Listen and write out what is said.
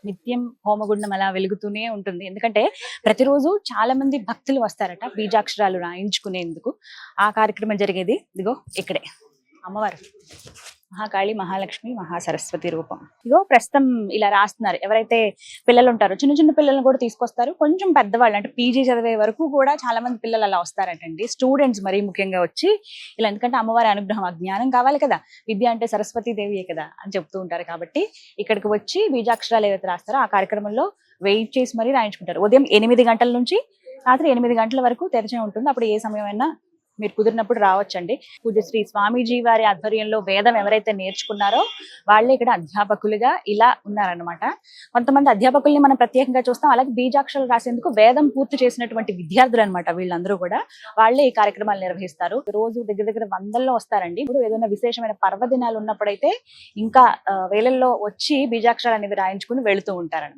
నిత్యం హోమగుండం అలా వెలుగుతూనే ఉంటుంది. ఎందుకంటే ప్రతిరోజు చాలా మంది భక్తులు వస్తారట బీజాక్షరాలు రాయించుకునేందుకు. ఆ కార్యక్రమం జరిగేది ఇదిగో ఇక్కడే. అమ్మవారు మహాకాళి, మహాలక్ష్మి, మహాసరస్వతి రూపం. ఇగో ప్రస్తుతం ఇలా రాస్తున్నారు. ఎవరైతే పిల్లలు ఉంటారో చిన్న చిన్న పిల్లల్ని కూడా తీసుకొస్తారు. కొంచెం పెద్దవాళ్ళు అంటే పీజీ చదివే వరకు కూడా చాలా మంది పిల్లలు అలా వస్తారటండి. స్టూడెంట్స్ మరీ ముఖ్యంగా వచ్చి ఇలా, ఎందుకంటే అమ్మవారి అనుగ్రహం, జ్ఞానం కావాలి కదా, విద్య అంటే సరస్వతి దేవియే కదా అని చెప్తూ ఉంటారు. కాబట్టి ఇక్కడికి వచ్చి బీజాక్షరాలు ఏవైతే రాస్తారో ఆ కార్యక్రమంలో వెయిట్ చేసి మరీ రాయించుకుంటారు. ఉదయం 8 గంటల నుంచి రాత్రి 8 గంటల వరకు తెరిచే ఉంటుంది. అప్పుడు ఏ సమయం అయినా మీరు కుదిరినప్పుడు రావచ్చండి. పూజ్యశ్రీ స్వామీజీ వారి ఆధ్వర్యంలో వేదం ఎవరైతే నేర్చుకున్నారో వాళ్ళే ఇక్కడ అధ్యాపకులుగా ఇలా ఉన్నారనమాట. కొంతమంది అధ్యాపకుల్ని మనం ప్రత్యేకంగా చూస్తాం. అలాగే బీజాక్షరాలు రాసేందుకు వేదం పూర్తి చేసినటువంటి విద్యార్థులు అనమాట వీళ్ళందరూ కూడా. వాళ్ళే ఈ కార్యక్రమాలు నిర్వహిస్తారు. రోజు దగ్గర దగ్గర వందల్లో వస్తారండి. ఇప్పుడు ఏదైనా విశేషమైన పర్వదినాలు ఉన్నప్పుడైతే ఇంకా వేలల్లో వచ్చి బీజాక్షరాలు అనేవి రాయించుకుని వెళుతూ ఉంటారనమాట.